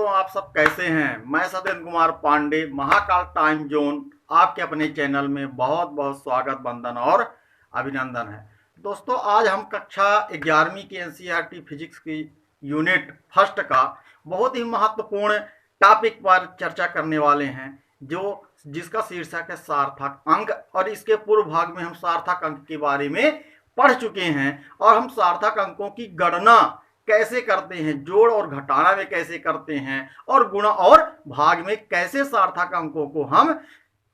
आप सब कैसे हैं। मैं सत्येंद्र कुमार पांडे महाकाल टाइम जोन आपके अपने चैनल में बहुत बहुत स्वागत, वंदन और अभिनंदन है। दोस्तों आज हम कक्षा 11वीं की एनसीईआरटी फिजिक्स की यूनिट फर्स्ट का बहुत ही महत्वपूर्ण टॉपिक पर चर्चा करने वाले हैं, जो जिसका शीर्षक है सार्थक अंक। और इसके पूर्व भाग में हम सार्थक अंक के बारे में पढ़ चुके हैं और हम सार्थक अंकों की गणना कैसे करते हैं, जोड़ और घटाना में कैसे करते हैं और गुणा और भाग में कैसे सार्थक अंकों को हम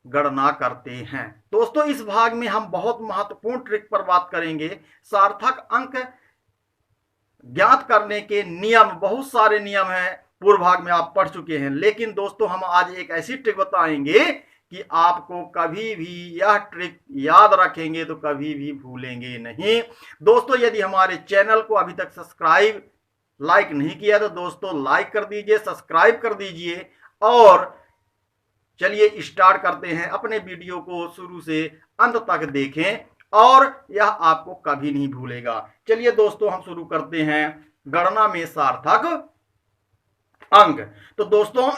गणना करते हैं। दोस्तों इस भाग में हम बहुत महत्वपूर्ण ट्रिक पर बात करेंगे। सार्थक अंक ज्ञात करने के नियम, बहुत सारे नियम हैं, पूर्व भाग में आप पढ़ चुके हैं, लेकिन दोस्तों हम आज एक ऐसी ट्रिक बताएंगे कि आपको कभी भी यह ट्रिक याद रखेंगे तो कभी भी भूलेंगे नहीं। दोस्तों यदि हमारे चैनल को अभी तक सब्सक्राइब लाइक नहीं किया तो दोस्तों लाइक कर दीजिए, सब्सक्राइब कर दीजिए। और चलिए स्टार्ट करते हैं। अपने वीडियो को शुरू से अंत तक देखें और यह आपको कभी नहीं भूलेगा। चलिए दोस्तों हम शुरू करते हैं गणना में सार्थक अंक। तो दोस्तों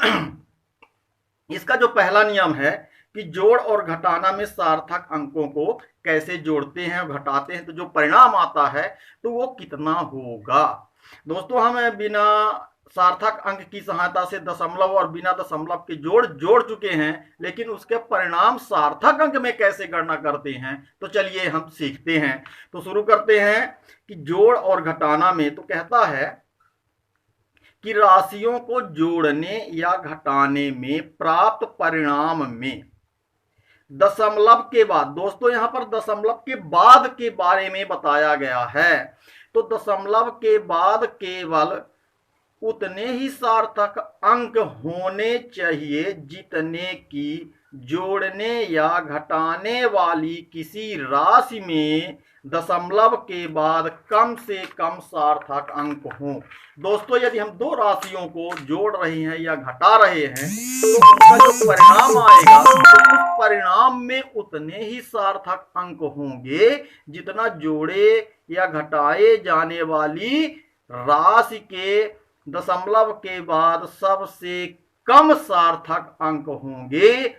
इसका जो पहला नियम है कि जोड़ और घटाना में सार्थक अंकों को कैसे जोड़ते हैं और घटाते हैं तो जो परिणाम आता है तो वो कितना होगा। दोस्तों हम बिना सार्थक अंक की सहायता से दशमलव और बिना दशमलव के जोड़ चुके हैं, लेकिन उसके परिणाम सार्थक अंक में कैसे गणना करते हैं तो चलिए हम सीखते हैं। तो शुरू करते हैं कि जोड़ और घटाना में तो कहता है कि राशियों को जोड़ने या घटाने में प्राप्त परिणाम में दशमलव के बाद, दोस्तों यहां पर दशमलव के बाद के बारे में बताया गया है, तो दशमलव के बाद केवल उतने ही सार्थक अंक होने चाहिए जितने की जोड़ने या घटाने वाली किसी राशि में दशमलव के बाद कम से कम सार्थक अंक हों। दोस्तों यदि हम दो राशियों को जोड़ रहे हैं या घटा रहे हैं तो उनका जो परिणाम आएगा तो उस परिणाम में उतने ही सार्थक अंक होंगे जितना जोड़े या घटाए जाने वाली राशि के दशमलव के बाद सबसे कम सार्थक अंक होंगे,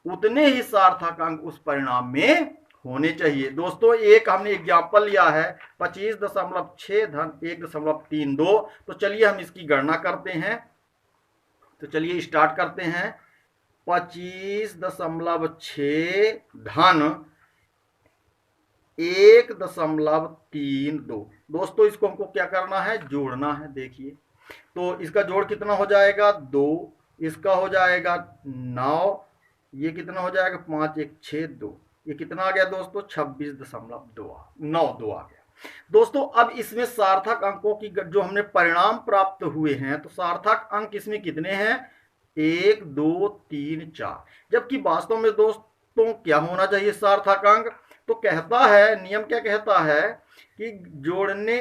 उतने ही सार्थक अंक उस परिणाम में होने चाहिए। दोस्तों एक हमने एग्जाम्पल लिया है 25.6 धन 1.32। तो चलिए हम इसकी गणना करते हैं। तो चलिए स्टार्ट करते हैं। 25.6 धन 1.32। दोस्तों इसको हमको क्या करना है, जोड़ना है। देखिए तो इसका जोड़ कितना हो जाएगा 2, इसका हो जाएगा 9, ये कितना हो जाएगा 5 1 6 2, ये कितना आ गया दोस्तों 26.92 आ गया। दोस्तों अब इसमें सार्थक अंकों की जो हमने परिणाम प्राप्त हुए हैं तो सार्थक अंक इसमें कितने हैं 1 2 3 4, जबकि वास्तव में दोस्तों क्या होना चाहिए सार्थक अंक। तो कहता है नियम क्या कहता है कि जोड़ने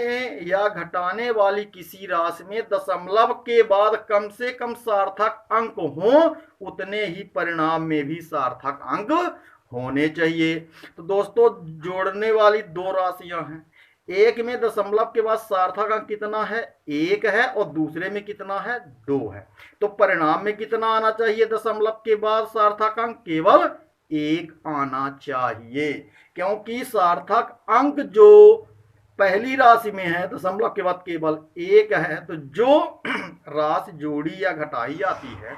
या घटाने वाली किसी राशि में दशमलव के बाद कम से कम सार्थक अंक हों, उतने ही परिणाम में भी सार्थक अंक होने चाहिए। तो दोस्तों जोड़ने वाली दो राशियां हैं, एक में दशमलव के बाद सार्थक अंक कितना है 1 है और दूसरे में कितना है 2 है। तो परिणाम में कितना आना चाहिए दशमलव के बाद सार्थक अंक केवल 1 आना चाहिए, क्योंकि सार्थक अंक जो पहली राशि में है दशमलव के बाद केवल 1 है। तो जो राशि जोड़ी या घटाई जाती है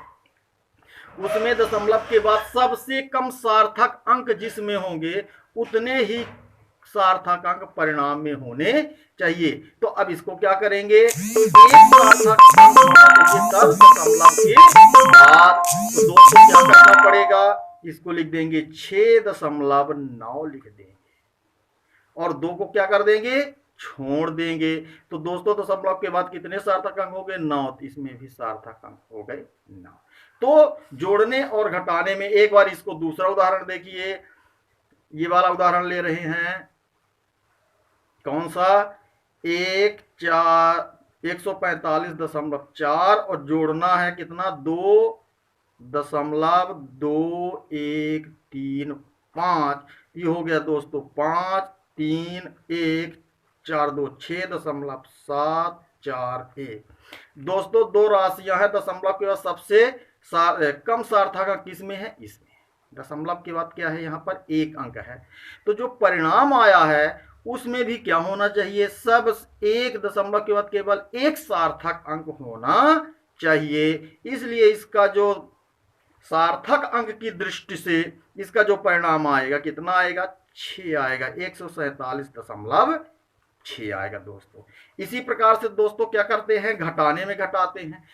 उसमें दशमलव के बाद सबसे कम सार्थक अंक जिसमें होंगे उतने ही सार्थक अंक परिणाम में होने चाहिए। तो अब इसको क्या करेंगे, एक सार्थक अंक होना चाहिए तब दशमलव के बाद। तो दोस्तों क्या करना पड़ेगा, इसको लिख देंगे 6.9 लिख देंगे और 2 को क्या कर देंगे छोड़ देंगे। तो दोस्तों दशमलव के बाद कितने सार्थक अंक हो गए 9, इसमें भी सार्थक अंक हो गए 9। तो जोड़ने और घटाने में एक बार इसको दूसरा उदाहरण देखिए। ये वाला उदाहरण ले रहे हैं, कौन सा 145.4 और जोड़ना है कितना 2.2135। ये हो गया दोस्तों 5 3 1 4 2 6.741। दोस्तों दो राशियां हैं, दशमलव के बाद सबसे कम सार्थक अंक किसमें है, इसमें। दशमलव के बाद क्या है, यहाँ पर एक अंक है। तो जो परिणाम आया है उसमें भी क्या होना चाहिए, सब एक दशमलव के बाद केवल एक सार्थक अंक होना चाहिए। इसलिए इसका जो सार्थक अंक की दृष्टि से इसका जो परिणाम आएगा कितना आएगा, 6 आएगा, 147.6 आएगा दोस्तों। इसी प्रकार से दोस्तों क्या करते हैं, घटाने में घटाते हैं।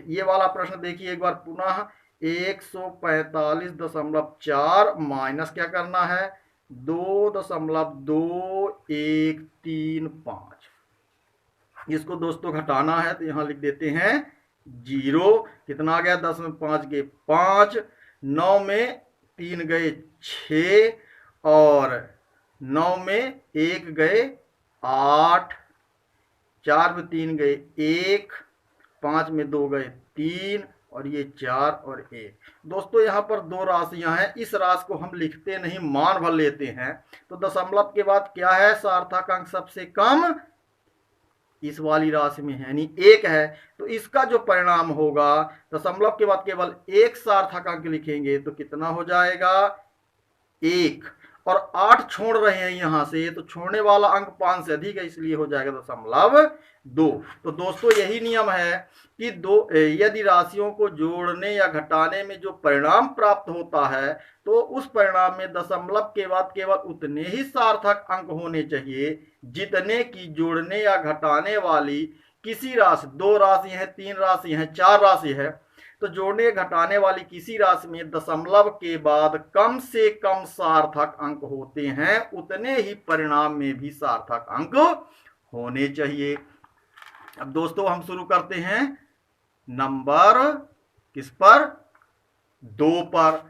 ये वाला प्रश्न देखिए एक बार पुनः, 145.4 माइनस क्या करना है, 2.2135। इसको दोस्तों घटाना है तो यहां लिख देते हैं 0। कितना आ गया, 10 में 5 गए 5, 9 में 3 गए 6, और 9 में 1 गए 8, 4 में 3 गए 1, 5 में 2 गए 3, और ये 4 और 1। दोस्तों यहाँ पर दो राशियां हैं, इस राशि को हम लिखते नहीं, मान भर लेते हैं। तो दशमलव के बाद क्या है, सार्थक अंक सबसे कम इस वाली राशि में है, यानी 1 है। तो इसका जो परिणाम होगा, दशमलव के बाद केवल एक सार्थक अंक लिखेंगे तो कितना हो जाएगा, 1। और 8 छोड़ रहे हैं यहां से, तो छोड़ने वाला अंक 5 से अधिक है, इसलिए हो जाएगा 0.2। तो दोस्तों यही नियम है कि यदि राशियों को जोड़ने या घटाने में जो परिणाम प्राप्त होता है, तो उस परिणाम में दशमलव के बाद केवल उतने ही सार्थक अंक होने चाहिए जितने की जोड़ने या घटाने वाली किसी राशि, 2 राशि है, 3 राशि है, 4 राशि है, तो जोड़ने घटाने वाली किसी राशि में दशमलव के बाद कम से कम सार्थक अंक होते हैं, उतने ही परिणाम में भी सार्थक अंक होने चाहिए। अब दोस्तों हम शुरू करते हैं नंबर किस पर, 2 पर।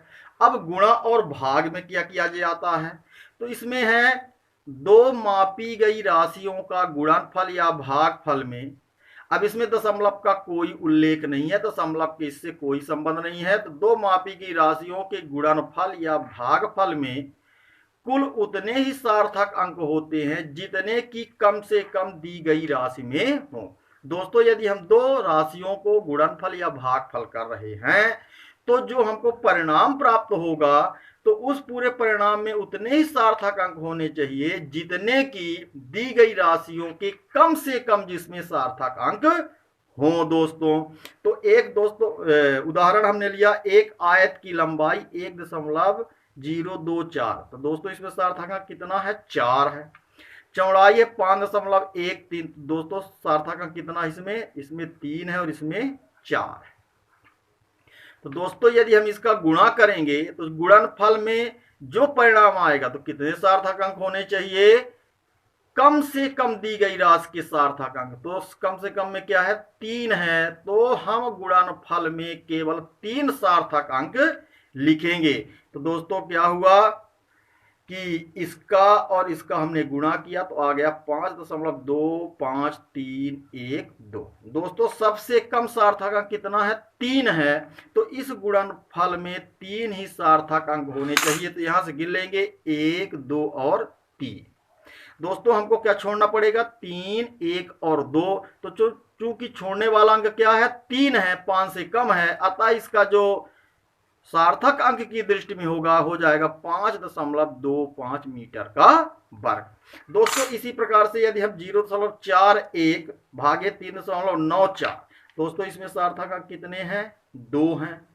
अब गुणा और भाग में क्या किया जाता है, तो इसमें है 2 मापी गई राशियों का गुणनफल या भागफल में। अब इसमें दशमलव का कोई उल्लेख नहीं है, दशमलव के इससे कोई संबंध नहीं है। तो 2 मापी गई राशियों के गुणनफल या भागफल में कुल उतने ही सार्थक अंक होते हैं जितने की कम से कम दी गई राशि में हो। दोस्तों यदि हम 2 राशियों को गुणनफल या भागफल कर रहे हैं, तो जो हमको परिणाम प्राप्त होगा, तो उस पूरे परिणाम में उतने ही सार्थक अंक होने चाहिए जितने की दी गई राशियों के कम से कम जिसमें सार्थक अंक हो दोस्तों। तो एक दोस्तों उदाहरण हमने लिया, एक आयत की लंबाई 1.024, तो दोस्तों इसमें सार्थक अंक कितना है, 4 है। चौड़ाई है 5.13, दोस्तों सार्थक अंक कितना इसमें 3 है और इसमें 4 है। तो दोस्तों यदि हम इसका गुणा करेंगे तो गुणनफल में जो परिणाम आएगा तो कितने सार्थक अंक होने चाहिए, कम से कम दी गई राशि के सार्थक अंक। तो कम से कम में क्या है, 3 है, तो हम गुणनफल में केवल 3 सार्थक अंक लिखेंगे। तो दोस्तों क्या हुआ कि इसका और इसका हमने गुणा किया तो आ गया 5.25312। दोस्तों सबसे कम सार्थक अंक कितना है, 3 है। तो इस गुणनफल में 3 ही सार्थक अंक होने चाहिए। तो यहां से गिन लेंगे 1, 2 और 3। दोस्तों हमको क्या छोड़ना पड़ेगा, 3, 1 और 2। तो चूंकि छोड़ने वाला अंक क्या है, 3 है, 5 से कम है, अतः इसका जो सार्थक अंक की दृष्टि में होगा हो जाएगा 5.25 मीटर का वर्ग। दोस्तों इसी प्रकार से यदि हम 0.41 भागे 3.94, दोस्तों इसमें सार्थक अंक कितने हैं, 2 हैं,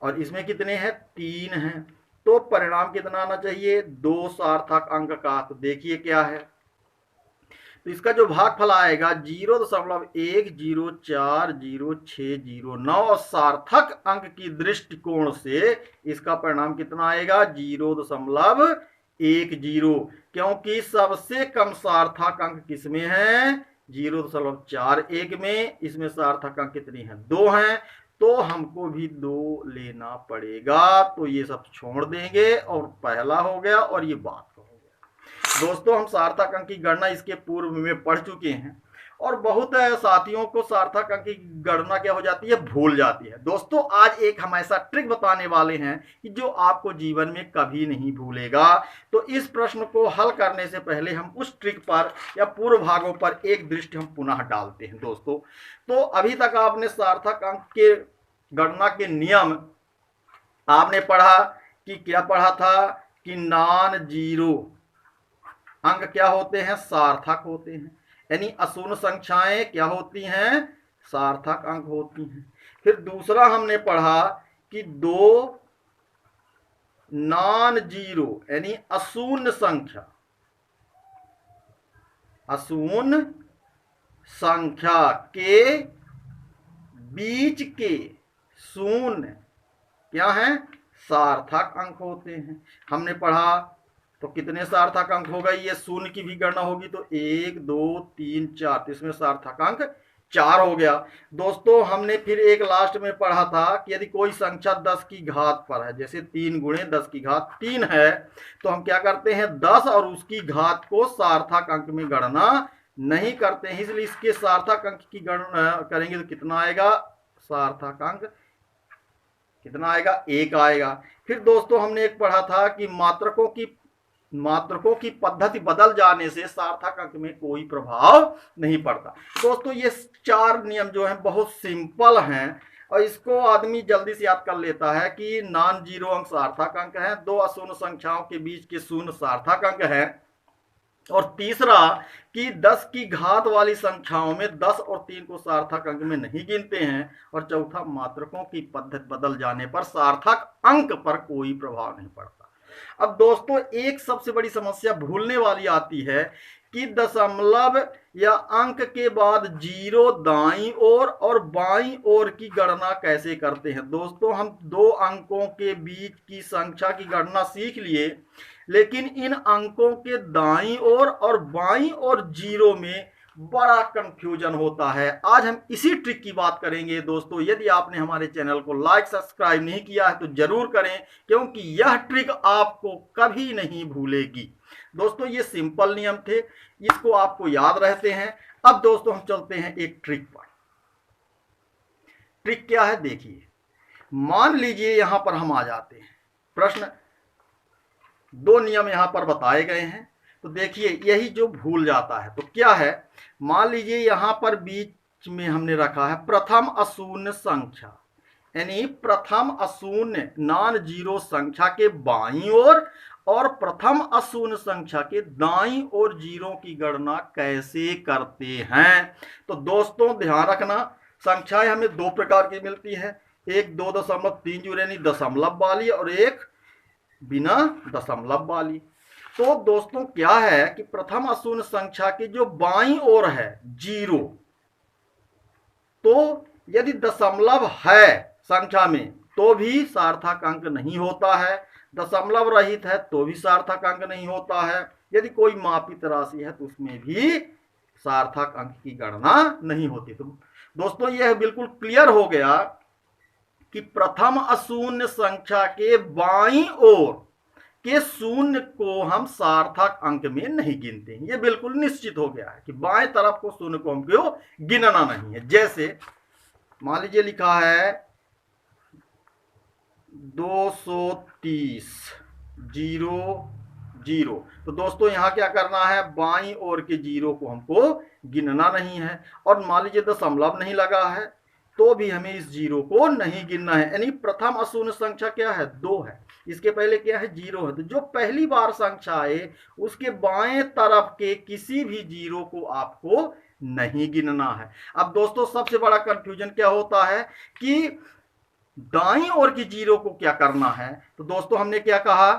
और इसमें कितने हैं, 3 हैं। तो परिणाम कितना आना चाहिए, 2 सार्थक अंक का। तो देखिए क्या है, तो इसका जो भागफल आएगा 0.1040609, और सार्थक अंक की दृष्टिकोण से इसका परिणाम कितना आएगा, 0.10, क्योंकि सबसे कम सार्थक अंक किसमें है, 0.41 में। इसमें सार्थक अंक कितनी है, 2 हैं, तो हमको भी 2 लेना पड़ेगा। तो ये सब छोड़ देंगे और पहला हो गया और ये बात हो गया। दोस्तों हम सार्थक अंक की गणना इसके पूर्व में पढ़ चुके हैं, और बहुत साथियों को सार्थक अंक की गणना क्या हो जाती है, भूल जाती है। दोस्तों आज एक हम ऐसा ट्रिक बताने वाले हैं कि जो आपको जीवन में कभी नहीं भूलेगा। तो इस प्रश्न को हल करने से पहले हम उस ट्रिक पर या पूर्व भागों पर एक दृष्टि हम पुनः डालते हैं। दोस्तों तो अभी तक आपने सार्थक अंक के गणना के नियम आपने पढ़ा कि क्या पढ़ा था कि नॉन जीरो अंक क्या होते हैं, सार्थक होते हैं, यानी अशून्य संख्याएं क्या होती हैं, सार्थक अंक होती हैं। फिर दूसरा हमने पढ़ा कि दो नॉन जीरो यानी अशून्य संख्या, अशून्य संख्या के बीच के शून्य क्या है, सार्थक अंक होते हैं। हमने पढ़ा तो कितने सार्थक अंक हो गए, ये शून्य की भी गणना होगी तो 1 2 3 4, तो इसमें सार्थक अंक 4 हो गया। दोस्तों हमने फिर एक लास्ट में पढ़ा था कि यदि कोई संख्या 10 की घात पर है, जैसे 3 गुणे 10 की घात 3 है, तो हम क्या करते हैं 10 और उसकी घात को सार्थक अंक में गणना नहीं करते हैं, इसलिए इसके सार्थक अंक की गणना करेंगे तो कितना आएगा, सार्थक अंक कितना आएगा, 1 आएगा। फिर दोस्तों हमने एक पढ़ा था कि मात्रकों की पद्धति बदल जाने से सार्थक अंक में कोई प्रभाव नहीं पड़ता। दोस्तों ये 4 नियम जो हैं बहुत सिंपल हैं और इसको आदमी जल्दी से याद कर लेता है कि नॉन जीरो अंक सार्थक अंक है, दो अशून्य संख्याओं के बीच के शून्य सार्थक अंक है, और तीसरा कि 10 की घात वाली संख्याओं में 10 और 3 को सार्थक अंक में नहीं गिनते हैं, और चौथा मात्रकों की पद्धति बदल जाने पर सार्थक अंक पर कोई प्रभाव नहीं पड़ता। अब दोस्तों एक सबसे बड़ी समस्या भूलने वाली आती है कि दशमलव या अंक के बाद जीरो दाईं ओर और बाईं ओर की गणना कैसे करते हैं। दोस्तों हम 2 अंकों के बीच की संख्या की गणना सीख लिए, लेकिन इन अंकों के दाईं ओर और बाईं ओर जीरो में बड़ा कंफ्यूजन होता है। आज हम इसी ट्रिक की बात करेंगे। दोस्तों यदि आपने हमारे चैनल को लाइक सब्सक्राइब नहीं किया है तो जरूर करें, क्योंकि यह ट्रिक आपको कभी नहीं भूलेगी। दोस्तों ये सिंपल नियम थे, इसको आपको याद रहते हैं। अब दोस्तों हम चलते हैं एक ट्रिक पर। ट्रिक क्या है देखिए, मान लीजिए यहां पर हम आ जाते हैं, प्रश्न 2 नियम यहां पर बताए गए हैं, तो देखिए यही जो भूल जाता है। तो क्या है, मान लीजिए यहां पर बीच में हमने रखा है प्रथम अशून्य संख्या, यानी प्रथम अशून्य नॉन जीरो संख्या के बाईं ओर और प्रथम अशून्य संख्या के दाईं ओर जीरो की गणना कैसे करते हैं। तो दोस्तों ध्यान रखना, संख्याएं हमें 2 प्रकार की मिलती है, एक 2.30 यानी दशमलव वाली और एक बिना दशमलव वाली। तो दोस्तों क्या है कि प्रथम अशून्य संख्या की जो बाईं ओर है जीरो, तो यदि दशमलव है संख्या में तो भी सार्थक अंक नहीं होता है, दशमलव रहित है तो भी सार्थक अंक नहीं होता है, यदि कोई मापित राशि है तो उसमें भी सार्थक अंक की गणना नहीं होती। तो दोस्तों यह बिल्कुल क्लियर हो गया कि प्रथम अशून्य संख्या के बाईं ओर के शून्य को हम सार्थक अंक में नहीं गिनते हैं। यह बिल्कुल निश्चित हो गया है कि बाएं तरफ को शून्य को हमको गिनना नहीं है। जैसे मान लीजिए लिखा है 230 0 0, तो दोस्तों यहां क्या करना है, बाईं ओर के जीरो को हमको गिनना नहीं है, और मान लीजिए दशमलव नहीं लगा है तो भी हमें इस जीरो को नहीं गिनना है। यानी प्रथम अशून्य संख्या क्या है, 2 है, इसके पहले क्या है, 0 है, तो जो पहली बार संख्या आए उसके बाएं तरफ के किसी भी जीरो को आपको नहीं गिनना है। अब दोस्तों सबसे बड़ा कंफ्यूजन क्या होता है कि दाईं ओर की जीरो को क्या करना है। तो दोस्तों हमने क्या कहा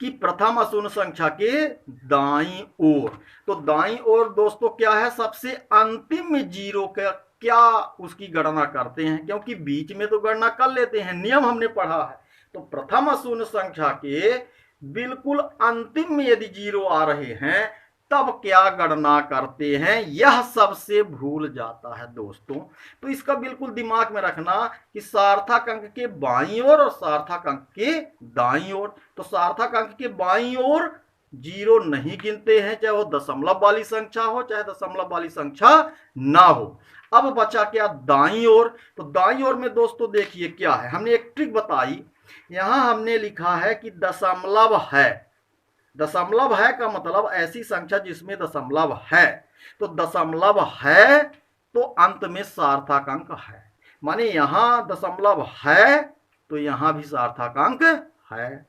कि प्रथम अशून्य संख्या के दाईं ओर, तो दाईं ओर दोस्तों क्या है, सबसे अंतिम जीरो का क्या उसकी गणना करते हैं, क्योंकि बीच में तो गणना कर लेते हैं, नियम हमने पढ़ा है। तो प्रथम अशून्य संख्या के बिल्कुल अंतिम में यदि जीरो आ रहे हैं तब क्या गणना करते हैं, यह सबसे भूल जाता है दोस्तों। तो इसका बिल्कुल दिमाग में रखना कि सार्थक अंक के बाईं ओर और सार्थक अंक के दाईं ओर। तो सार्थक अंक के बाईं ओर जीरो नहीं गिनते हैं, चाहे वो दशमलव वाली संख्या हो चाहे दशमलव वाली संख्या ना हो। अब बचा क्या दाईं ओर, तो दाईं ओर में दोस्तों देखिए क्या है, हमने एक ट्रिक बताई। यहां हमने लिखा है कि दशमलव है। दशमलव है का मतलब ऐसी संख्या जिसमें दशमलव है, तो दशमलव है तो अंत में सार्थक अंक है, माने यहां दशमलव है तो यहां भी सार्थक अंक है।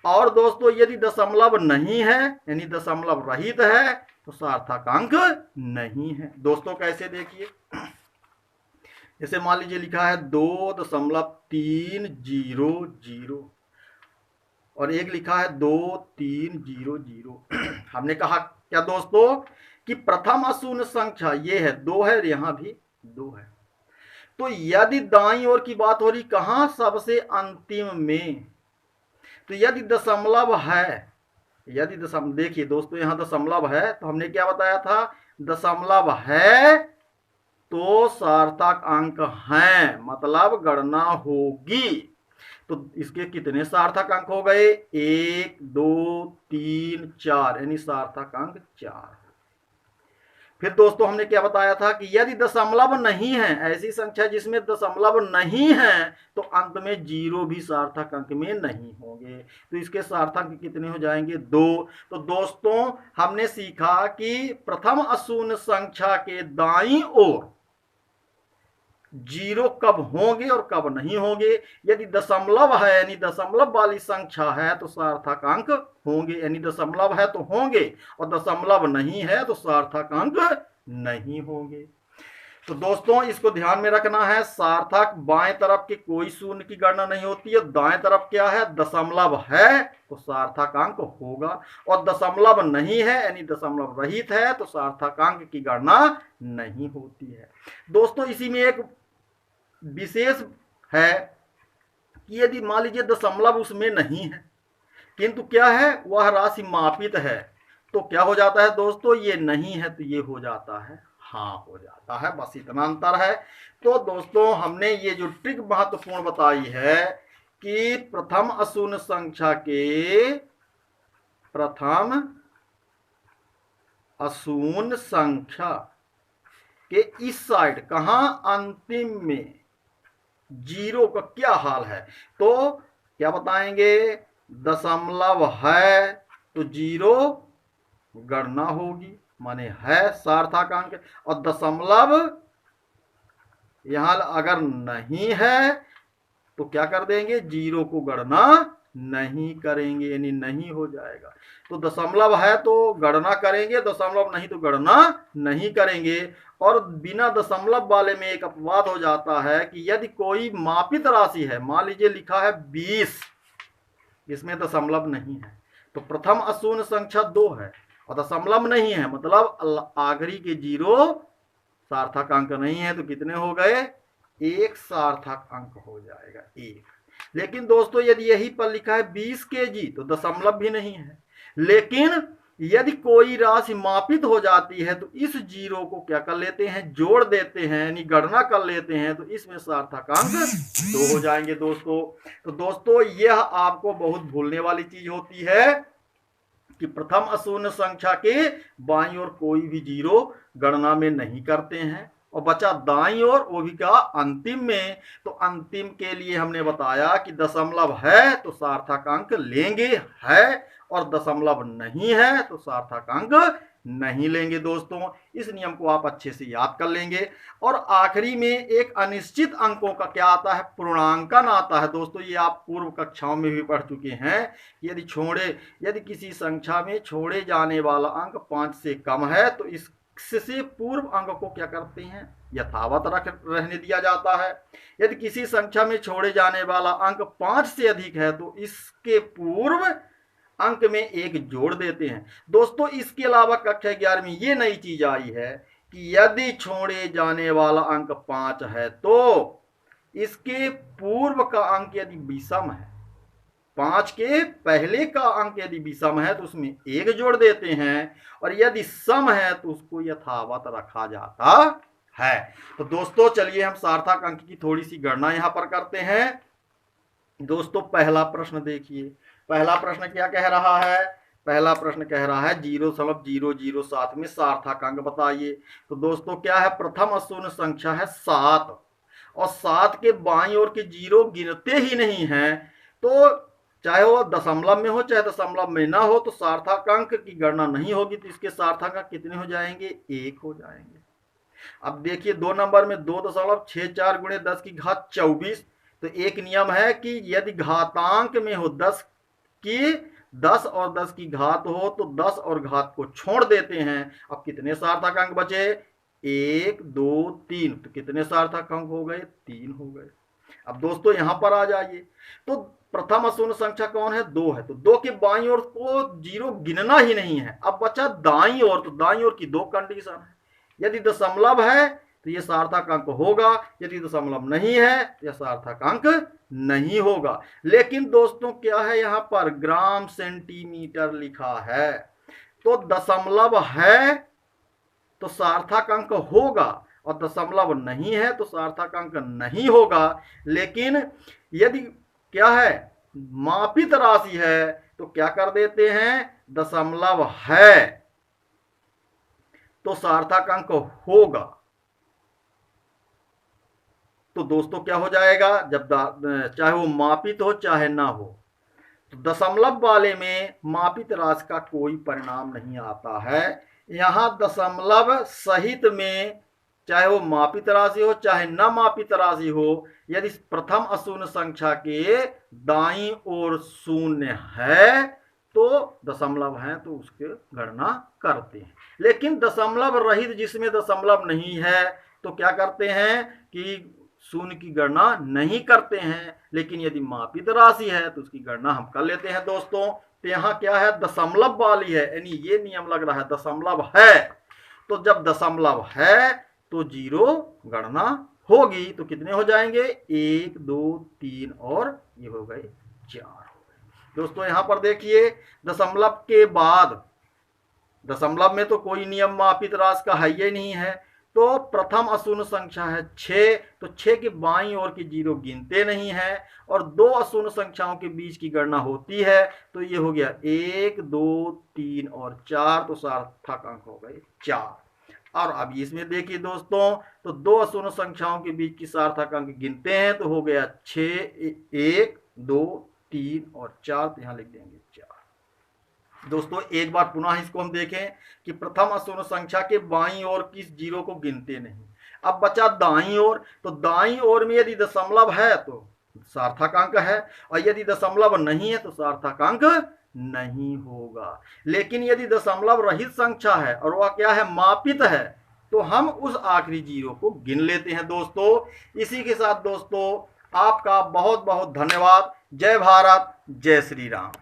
और दोस्तों यदि दशमलव नहीं है यानी दशमलव रहित है तो सार्थक अंक नहीं है। दोस्तों कैसे देखिए, जैसे मान लीजिए लिखा है 2.300 और एक लिखा है 2300। हमने कहा क्या दोस्तों कि प्रथम अशून्य संख्या ये है 2 है और यहां भी 2 है। तो यदि दाईं ओर की बात हो रही कहां, सबसे अंतिम में, तो यदि दशमलव है, यदि दशमलव देखिए दोस्तों यहां दशमलव है तो हमने क्या बताया था, दशमलव है तो सार्थक अंक हैं, मतलब गणना होगी। तो इसके कितने सार्थक अंक हो गए, 1 2 3 4, यानी सार्थक अंक 4। फिर दोस्तों हमने क्या बताया था कि यदि दशमलव नहीं है, ऐसी संख्या जिसमें दशमलव नहीं है, तो अंत में जीरो भी सार्थक अंक में नहीं होंगे। तो इसके सार्थक कितने हो जाएंगे, 2। तो दोस्तों हमने सीखा कि प्रथम अशून्य संख्या के दाईं ओर जीरो कब होंगे और कब नहीं होंगे। यदि दशमलव है यानी दशमलव वाली संख्या है तो सार्थक अंक होंगे, यानी दशमलव है तो होंगे, और दशमलव नहीं है तो सार्थक अंक नहीं होंगे। तो दोस्तों इसको ध्यान में रखना है, सार्थक बाएं तरफ के कोई शून्य की गणना नहीं होती है, दाएं तरफ क्या है, दशमलव है तो सार्थक अंक होगा, और दशमलव नहीं है यानी दशमलव रहित है तो सार्थक अंक की गणना नहीं होती है। दोस्तों इसी में एक विशेष है कि यदि मान लीजिए दशमलव उसमें नहीं है किंतु क्या है वह राशि मापित है, तो क्या हो जाता है दोस्तों, ये नहीं है तो ये हो जाता है हाँ हो जाता है, बस इतना अंतर है। तो दोस्तों हमने ये जो ट्रिक महत्वपूर्ण बताई है कि प्रथम अशून्य संख्या के, प्रथम अशून्य संख्या के इस साइड कहां, अंतिम में जीरो का क्या हाल है, तो क्या बताएंगे, दशमलव है तो जीरो गणना होगी, माने है सार्थक अंक, और दशमलव यहां अगर नहीं है तो क्या कर देंगे, जीरो को गणना नहीं करेंगे, यानी नहीं हो जाएगा। तो दशमलव है तो गणना करेंगे, दशमलव नहीं तो गणना नहीं करेंगे। और बिना दशमलव वाले में एक अपवाद हो जाता है कि यदि कोई मापित राशि है, मान लीजिए लिखा है 20, इसमें दशमलव नहीं है, तो प्रथम अशून्य संख्या 2 है और दशमलव नहीं है, मतलब आखिरी के जीरो सार्थक अंक नहीं है, तो कितने हो गए, 1 सार्थक अंक हो जाएगा 1। लेकिन दोस्तों यदि यही पर लिखा है 20 kg तो दशमलव भी नहीं है। लेकिन यदि कोई राशि मापित हो जाती है तो इस जीरो को क्या कर लेते हैं, जोड़ देते हैं, यानी गणना कर लेते हैं, तो इसमें सार्थक अंक 2 हो जाएंगे दोस्तों। तो दोस्तों यह आपको बहुत भूलने वाली चीज होती है कि प्रथम अशून्य संख्या के बाईं ओर कोई भी जीरो गणना में नहीं करते हैं, और बचा दाईं ओर, वो भी क्या, अंतिम में। तो अंतिम के लिए हमने बताया कि दशमलव है तो सार्थक अंक लेंगे है, और दशमलव नहीं है तो सार्थक अंक नहीं लेंगे दोस्तों। इस नियम को आप अच्छे से याद कर लेंगे। और आखिरी में एक अनिश्चित अंकों का क्या आता है, पूर्णांकन आता है दोस्तों। ये आप पूर्व कक्षाओं में भी पढ़ चुके हैं। यदि किसी संख्या में छोड़े जाने वाला अंक 5 से कम है तो इससे पूर्व अंक को क्या करते हैं, यथावत रहने दिया जाता है। यदि किसी संख्या में छोड़े जाने वाला अंक 5 से अधिक है तो इसके पूर्व अंक में 1 जोड़ देते हैं दोस्तों। इसके अलावा कक्षा 11 में ये नई चीज आई है कि यदि छोड़े जाने वाला अंक 5 है तो इसके पूर्व का अंक यदि विषम है, 5 के पहले का अंक यदि विषम है तो उसमें 1 जोड़ देते हैं, और यदि सम है तो उसको यथावत रखा जाता है। तो दोस्तों चलिए हम सार्थक अंक की थोड़ी सी गणना यहां पर करते हैं। दोस्तों पहला प्रश्न देखिए, पहला प्रश्न क्या कह रहा है पहला प्रश्न कह रहा है 0.007 में सार्थक अंक बताइए। तो दोस्तों क्या है, प्रथम अशून्य संख्या है 7 और 7 के बाईं ओर के जीरो गिनते ही नहीं है, तो चाहे वो दशमलव में हो चाहे दशमलव में ना हो, तो सार्थक अंक की गणना नहीं होगी। तो इसके सार्थक अंक कितने हो जाएंगे, 1 हो जाएंगे। अब देखिए 2 नंबर में 2.64 गुणे 10 की घात 24। तो एक नियम है कि यदि घातांक में हो 10 और 10 की घात हो तो 10 और घात को छोड़ देते हैं। अब कितने सार्थक अंक बचे, 1 2 3। तो कितने सार्थक अंक हो गए, 3 हो गए। अब दोस्तों यहां पर आ जाइए, तो प्रथम अशून्य संख्या कौन है, 2 है। तो 2 के बाईं ओर को जीरो गिनना ही नहीं है। अब बचा दाईं ओर, तो दाईं ओर की 2 कंडीशन है। यदि दशमलव है तो यह सार्थक अंक होगा, यदि दशमलव नहीं है तो यह सार्थक अंक नहीं होगा। लेकिन दोस्तों क्या है, यहां पर ग्राम सेंटीमीटर लिखा है, तो दशमलव है तो सार्थक अंक होगा और दशमलव नहीं है तो सार्थक अंक नहीं होगा। लेकिन यदि क्या है, मापित राशि है, तो क्या कर देते हैं, दशमलव है तो सार्थक अंक होगा। तो दोस्तों क्या हो जाएगा, जब चाहे वो मापित हो चाहे ना हो, तो दशमलव वाले में मापित राशि का कोई परिणाम नहीं आता है। यहां दशमलव सहित में चाहे वो मापित राशि हो चाहे न मापित राशि हो, यदि प्रथम अशून्य संख्या के दाईं ओर शून्य है तो दशमलव है तो उसके गणना करते हैं। लेकिन दशमलव रहित जिसमें दशमलव नहीं है तो क्या करते हैं कि शून्य की गणना नहीं करते हैं। लेकिन यदि मापित राशि है तो उसकी गणना हम कर लेते हैं दोस्तों। तो यहाँ क्या है, दशमलव वाली है, यानी ये नियम लग रहा है दशमलव है, तो जब दशमलव है तो जीरो गणना होगी। तो कितने हो जाएंगे, 1 2 3 और ये हो गए 4 हो गए। दोस्तों यहाँ पर देखिए दशमलव के बाद, दशमलव में तो कोई नियम मापित राशि का है ही नहीं है, तो प्रथम अशून्य संख्या है 6, तो 6 के बाईं ओर के जीरो गिनते नहीं है और 2 अशून्य संख्याओं के बीच की गणना होती है। तो ये हो गया 1 2 3 और 4, तो सार्थक अंक हो गए 4। और अब इसमें देखिए दोस्तों, तो 2 अशून्य संख्याओं के बीच की सार्थक अंक गिनते हैं तो हो गया 6, 1 2 3 और 4, तो यहां लिख देंगे 4। दोस्तों एक बार पुनः इसको हम देखें कि प्रथम अशून्य संख्या के बाईं ओर किस जीरो को गिनते नहीं। अब बचा दाईं ओर, तो दाईं ओर में यदि दशमलव है तो सार्थक अंक है और यदि दशमलव नहीं है तो सार्थक अंक नहीं होगा। लेकिन यदि दशमलव रहित संख्या है और वह क्या है, मापित है, तो हम उस आखिरी जीरो को गिन लेते हैं दोस्तों। इसी के साथ दोस्तों आपका बहुत बहुत धन्यवाद। जय भारत, जय श्री राम।